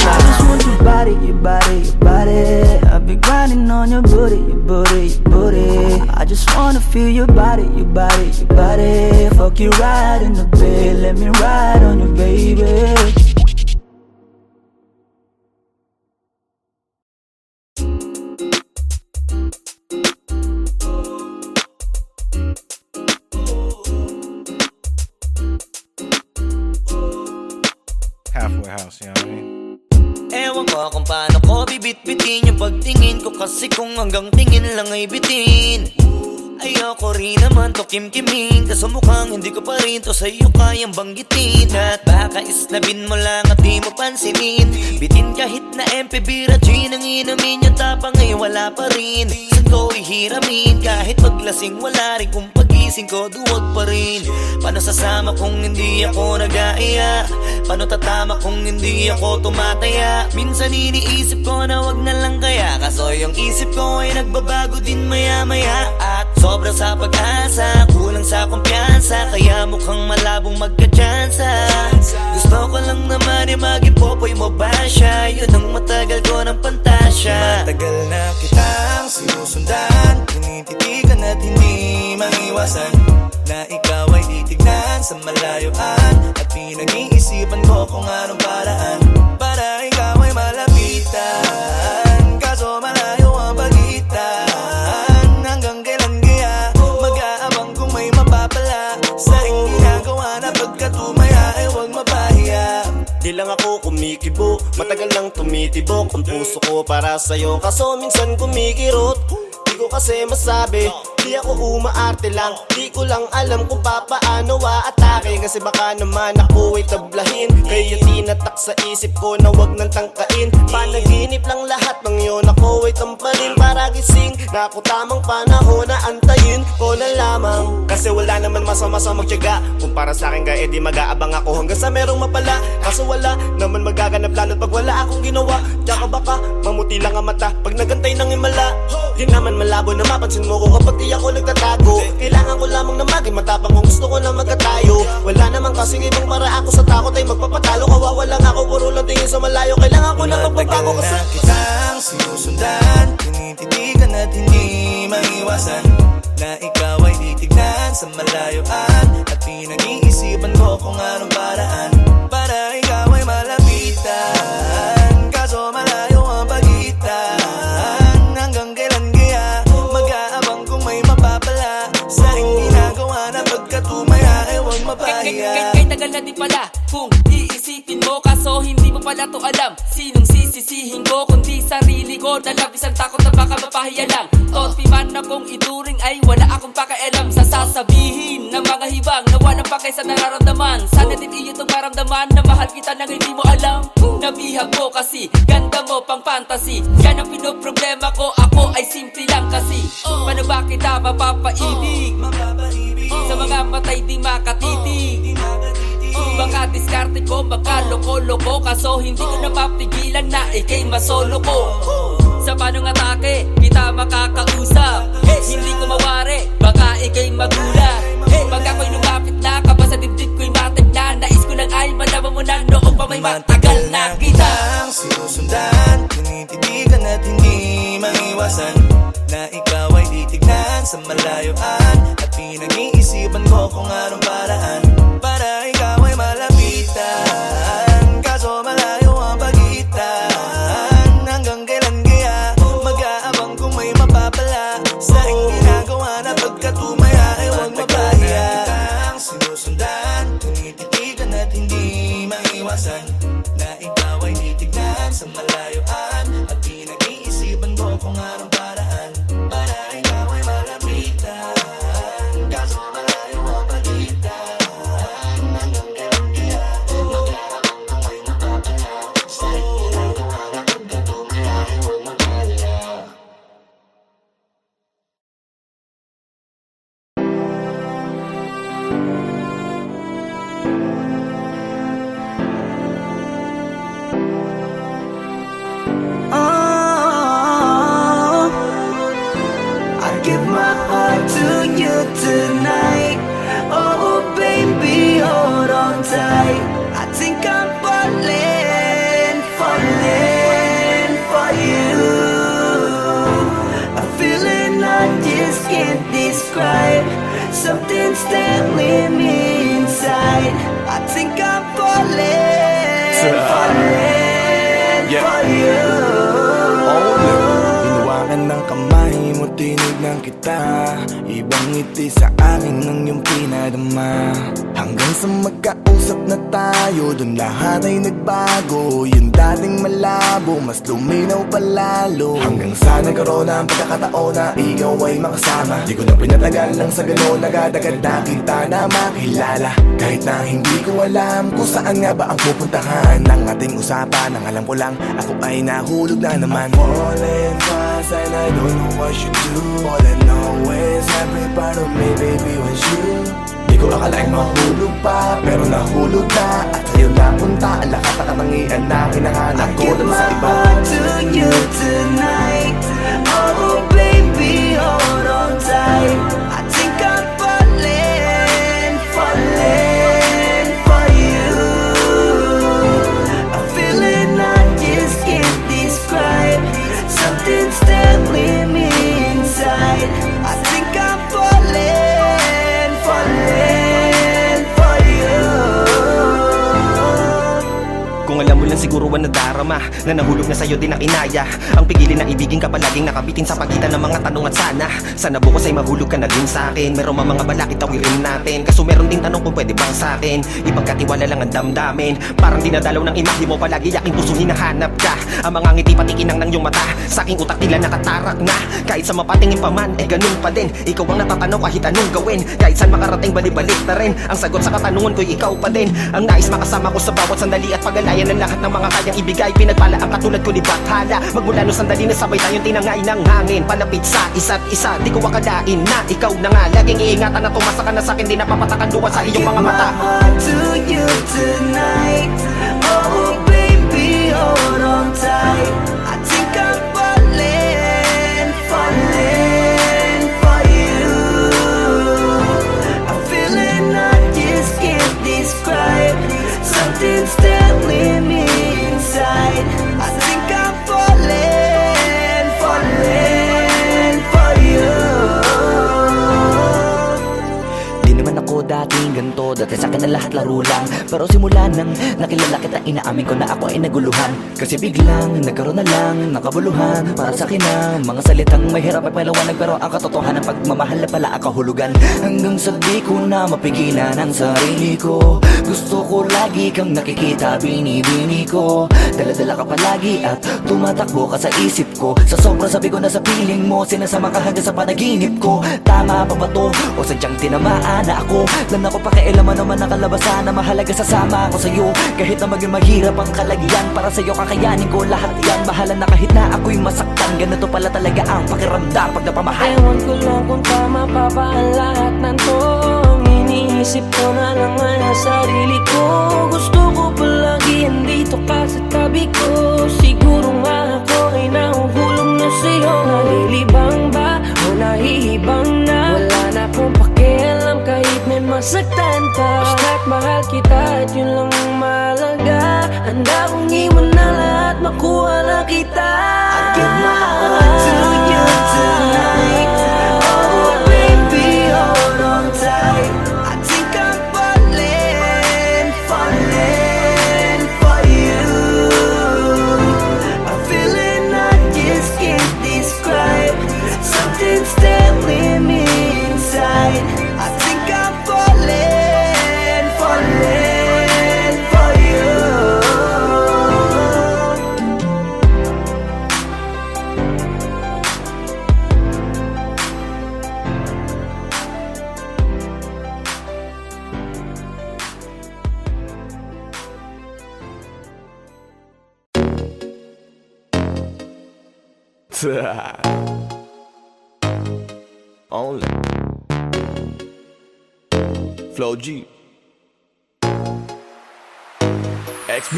Speaker 11: I just want your body, your body, your body. I've been grinding on your booty, your booty, your booty. I just wanna feel your body, your body, your body. Fuck you right in the bed, let me ride on you, baby.
Speaker 14: Halfway house, you know what I mean?
Speaker 15: Ewan ko kung paano ko bibit-bitin yung pagtingin ko. Kasi kung hanggang tingin lang ay bitin, ayoko rin naman to kim-kimin. Kaso mukhang hindi ko pa rin to sa'yo kayang banggitin. At baka isnabin mo lang at di mo pansinin. Bitin kahit na MP, bira, gin ang inamin. Yung tapang ay wala pa rin. Saan ko ihiramin? Kahit paglasing wala rin. Kung pagising ko duwag pa rin. Paano sasama kung hindi ako nag-aaya? Paano tatama kung hindi ako tumataya? Minsan iniisip ko na wag na lang kaya. Kaso yung isip ko ay nagbabago din maya-maya. At sobra sa pag-asa, kulang sa kumpiyansa. Kaya mukhang malabong magka-tsansa. Gusto ko lang naman ay mag-ipopoy mo ba siya? Yun ang matagal ko ng pantasya.
Speaker 9: Matagal na kitang sinusundan, tinititigan at hindi maiwasan.
Speaker 15: na ikaw ay titignan sa malayuan at pinag-iisipan ko kung anong paraan para ikaw ay malapitan. Kaso malayo ang pagitan, hanggang kailan kaya mag-aabang kung may mapapala sa iyong ginagawa na pagkatumaya ay huwag mapahiya.
Speaker 5: Di lang ako kumikibo, matagal lang tumitibok ang puso ko para sa'yo, kaso minsan kumikirot. Di ko kasi masabi, di ako umaarte lang, di ko lang alam kung papaano aatake. Kasi baka naman ako ay tablahin, kaya tinatak sa isip ko na wag nang tangkain. Panaginip lang lahat ng yun, ako ay tamparin para gising na ako tamang panahon na antayin ko na lamang. Kasi wala naman masama sa magtiyaga, kung para sa akin kaya di mag-aabang ako hanggang sa merong mapala. Kaso wala naman magaganap lalo't pag wala akong ginawa. Tsaka baka mamuti lang ang mata pag nagantay ng himala. Di naman malabo na mapansin mo ko kapag di ako nagtatago. Kailangan ko lamang na maging matapang kung gusto ko na magkatayo. Wala naman kasing ibang para ako sa takot ay magpapatalo. Kawawa lang ako, puro lang tingin sa malayo. Kailangan ko na magpapago kasi
Speaker 15: kitang sinusundan, tinititigan at hindi maiwasan na ikaw ay titignan sa malayuan at pinag-iisipan ko kung anong paraan para ikaw ay malapitan. Kaso malayo ang pagitan, hanggang kailan kaya mag-aabang kung may mapapala sa iyong ginagawa na pagkatumaya ay huwag mapahiya.
Speaker 4: Kay tagal na di pala kung iisipin mo, kaso hindi mo pala to alam. Sinong sisisihin ko kundi sarili ko, na labis ang takot na baka mapahiya lang. Topi man akong ituring ay wala akong pakialam sa sasabihin ng mga hibang na walang pakay sa nararamdaman. Sana din iyo itong maramdaman na mahal kita nang hindi mo alam. Nabihag mo kasi, ganda mo pang fantasy. Yan ang pinoproblema ko, ako ay simple lang kasi. Paano ba kita mapapaibig sa mga matay di makatitig? Baka diskarte ko, baka loko-loko, kaso hindi ko napapigilan na ikay masolo ko. Sa panong atake, kita makakausap. Hindi ko mawari, baka ikay magulat. Pag ako'y lumapit na, kaba sa dibdib ko'y matag na. Nais ko lang ay malaman mo na noong pa may matagal na kita.
Speaker 15: Sinusundan, tinititigan at hindi maiwasan na ikaw ay titignan sa malayuan at pinag-iisipan ko kung anong paraan para ikaw ay malapitan. Kaso malayo ang pagitan, hanggang kailan kaya mag-aabang kung may mapapala sa iyong ginagawa na pagkatumaya ay huwag mapahiya. Sinusundan, tinititigan at hindi maiwasan na ikaw ay titignan sa malayuan at pinag-iisipan ko kung anong paraan para ikaw ay malapitan. Kaso malayo ang pagitan, hanggang kailan kaya mag-aabang kung may mapapala sa iyong ginagawa na pagkatumaya ay huwag mapahiya.
Speaker 6: I give my heart to you tonight. Oh baby, hold on tight. I think I'm falling for you. A feeling I just can't describe. Something's telling me inside. I think I'm falling for you.
Speaker 2: Hinawakan ng kamay mo, tinignan kita. Ibang ngiti sa akin ng iyong pinadama. Hanggang sa magkausap na tayo, dun lahat ay nagbago. Yung dating malabo, mas luminaw palalo. Hanggang sa nagkaroon ang pagkakataon na ikaw ay makasama. Di ko na pinatagal lang sa gano'n, nagadagad na kita na makilala. Kahit na hindi ko alam kung saan nga ba ang pupuntahan ng ating usapan. Ang alam ko lang, ako ay nahulog na naman. I'm falling fast and I don't know what you do. All I know is every part of me, baby, was you. Di ko akalaing mahulog pa, pero nahulog na. At sa'yo napunta ang lahat na katangian na kinahanap ko dun sa iba.
Speaker 6: I give my heart to you tonight. Oh baby, hold on tight. I think I'm falling for you. A feeling I just can't describe. Something's telling me inside. I think I'm falling
Speaker 5: nadarama na nahulog na sa'yo din ang inaya. Ang pigilin na ibigin ka palaging nakabitin sa pagitan ng mga tanong at sana bukas ay mahulog ka na din sa'kin. Meron mga balakid tawirin natin, kaso meron din tanong kung pwede bang sa'kin ipagkatiwala lang ang damdamin. Parang dinadalaw ng imahe mo, palagi aking puso hinahanap ka. Ang mga ngiti patikinang ng iyong mata, sa aking utak nila nakatarak na. Kahit sa mapatingin pa man, eh ganun pa din. Ikaw ang natatanaw kahit anong gawin. Kahit saan makarating balibalik na rin. Ang sagot sa katanungan ko'y ikaw pa din. Ang nais makasama ko sa bawat sandali at pag-alayan ng lahat ng mga kayang ibigay. Pinagpala ang katulad ko ni Bathala. Magmula nung sandali na sabay tayong tinangay ng hangin. Palapit sa isa't isa, di ko akalain na ikaw na nga. Laging iingatan na tumasa ka na sa'kin, di napapatakan duwa sa iyong mga mata.
Speaker 6: I give my heart to you tonight. Oh baby, hold on tight. I think I'm falling for you. I'm feeling I just can't describe. Something's telling me inside. I think I'm falling for you.
Speaker 1: Di naman ako dating ganito, dati sa'kin na lahat laro lang. Pero simula nang nakilala kita, inaamin ko na ako ay naguluhan. Kasi biglang nagkaroon na lang ng kabuluhan. Para sa'kin ang mga salitang mahirap ay palawanag, pero ang katotohanan pagmamahal na pala ang kahulugan. Hanggang sa di ko na mapigilan ang sarili ko. Gusto ko lagi kang nakikita, binibini ko. Dala-dala ka palagi at tumatakbo ka sa isip ko. Sa sobrang sabi ko na sa piling mo, sinasama ka hanggang sa panaginip ko. Tama pa ba to? O sadyang tinamaan na ako? Lang ako pakialaman naman ang kalabasan na mahalaga, sasama ako sa'yo. Kahit na maging maghirap ang kalagyan, para sa'yo kakayanin ko lahat yan. Bahala na kahit na ako'y masaktan, ganito pala talaga ang pakiramdam pag napamahal.
Speaker 11: Ewan ko lang kung tama pa ba ang lahat ng to. Iniisip ko na lang ang sarili ko. Gusto ko palagi andito ka sa tabi ko. Siguro nga ako ay nahuhulog na sa'yo. Nalilibang ba o nahihibang na? Wala na akong pakialam kahit may masaktan pa. Basta't mahal kita at yun lang ang mahalaga. Handa kong iwan na lahat, makuha lang kita.
Speaker 6: I give my heart to you tonight. Oh baby, hold on tight. I think I'm falling for you. I'm feeling I just can't describe. Something's telling me inside. I think I'm falling for you.
Speaker 2: Only Flow G XB.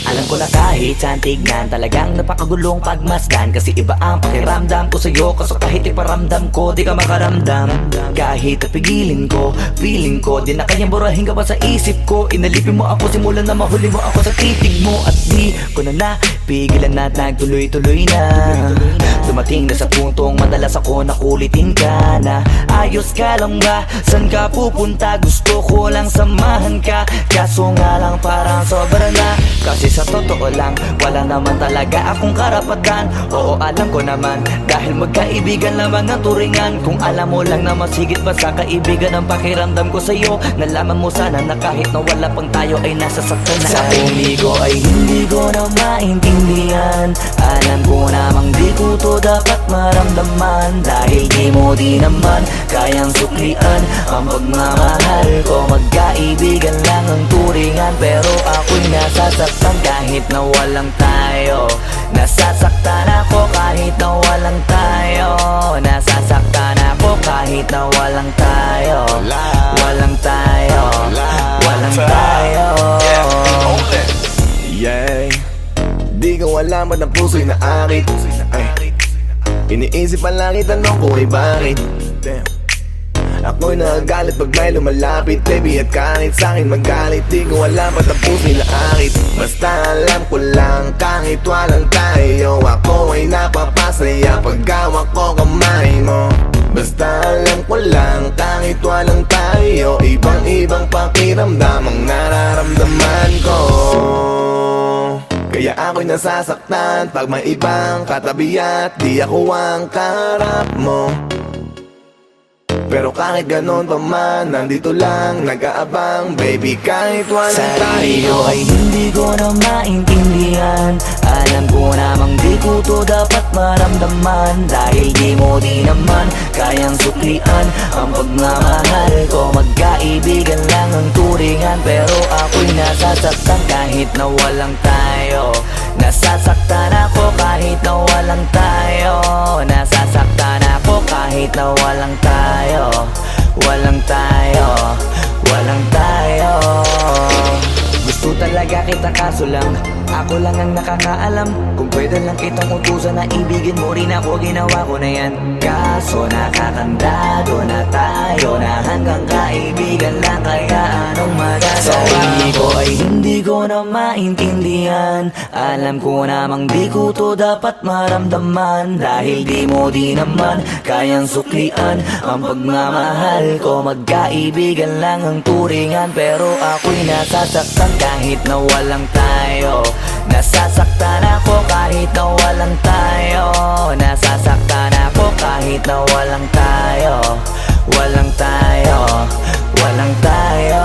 Speaker 1: Alam ko na kahit saan tignan, talagang napakagulong pagmasdan. Kasi iba ang pakiramdam ko sa'yo, kaso kahit iparamdam ko, di ka makaramdam. Kahit napigilin ko, feeling ko, di na kayang burahin ka pa sa isip ko. Inalipin mo ako, simulan na mahuli mo ako sa titig mo. At di ko na napigilan na nagtuloy-tuloy na. Dumating na sa puntong madalas ako nakulitin ka na. Ayos ka lang ba? San ka pupunta? Gusto ko lang samahan ka. Kaso nga lang parang sobra na. Kasi sa totoo lang, wala naman talaga akong karapatan. Oo, alam ko naman, dahil magkaibigan lamang ang turingan. Kung alam mo lang na mas higit pa sa kaibigan ang pakiramdam ko sa'yo, nalaman mo sana na kahit na wala pang tayo ay nasasaktan na. Sa tumig ko ay hindi ko na maintindihan. Alam ko namang di ko to dapat maramdaman. Dahil di mo di naman kayang suklian ang pagmamahal ko. Magkaibigan lang ang turingan, pero ako'y nasasaktan kahit na walang tayo. Nasasaktan ako kahit na walang tayo. Nasasaktan ako kahit na walang tayo. Walang tayo. Walang tayo.
Speaker 2: Yeah. Di ko alam ba't ang puso'y naakit. Iniisip pa lang itanong ko ay bakit. Ako'y nagagalit pag may lumalapit, baby, at kahit sa'kin magalit. Di ko alam ba't ang puso'y naakit. Basta alam ko lang kahit walang tayo, ako ay napapasaya pag hawak ko kamay mo. Basta alam ko lang kahit walang tayo, ibang pakiramdam ang nararamdaman ko. Kaya ako'y nasasaktan pag may ibang katabi at di ako ang kaharap mo. Pero kahit ganon pa man, nandito lang, nag-aabang, baby, kahit walang
Speaker 1: Sarili
Speaker 2: tayo.
Speaker 1: ko ay hindi ko na maintindihan. Alam ko namang di ko to dapat maramdaman, dahil di mo di naman kayang suklian ang pagmamahal ko. Magkaibigan lang ang turingan, pero ako'y nasasaktan kahit na walang tayo. Nasasaktan ako kahit na walang tayo. Nasasaktan ako kahit na walang tayo. Walang tayo, walang tayo. Gusto talaga kita kaso lang ako lang ang nakakaalam. Kung pwede lang kitang utusan na ibigin mo rin ako, ginawa ko na yan. Kaso nakakandado na tayo na hanggang kaibigan lang, kaya anong magagawa? Sarili ko ay hindi ko na maintindihan. Alam ko namang di ko to dapat maramdaman, dahil di mo di naman kayang suklian ang pagmamahal ko. Magkaibigan lang ang turingan, pero ako'y nasasaktan kahit na walang tayo. Nasasaktan ako kahit na walang tayo. Nasasaktan ako kahit na walang tayo. Walang tayo, walang tayo.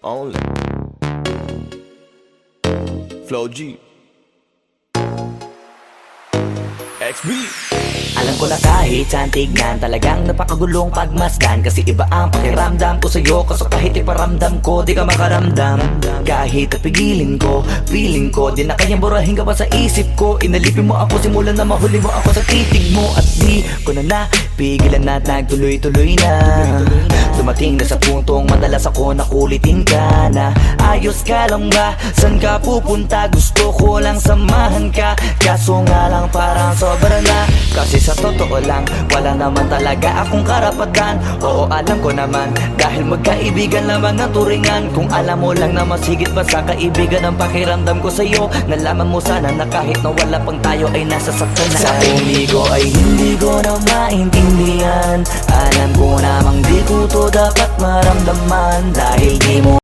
Speaker 2: Only Flow G XB.
Speaker 1: Alam ko na kahit saan tignan, talagang napakagulong pagmasdan. Kasi iba ang pakiramdam ko sa'yo, kaso kahit iparamdam ko, di ka makaramdam. Kahit napigilin ko, feeling ko, di na kayang burahin ka pa sa isip ko. Inalipin mo ako, simulan na mahuli mo ako sa titig mo. At di ko na napigilan na nagtuloy-tuloy na. Dumating na sa puntong madalas ako nakulitin ka na. Ayos ka lang ba? San ka pupunta? Gusto ko lang samahan ka, kaso nga lang parang sobra na. Kasi sa totoo lang, wala naman talaga akong karapatan. Oo, alam ko naman, dahil magkaibigan lamang ang turingan. Kung alam mo lang na mas higit pa sa kaibigan ang pakiramdam ko sa'yo, nalaman mo sana na kahit na wala pang tayo ay nasasaktan na. Sa umigo ay hindi ko na maintindihan. Alam ko namang di ko to dapat maramdaman, dahil di mo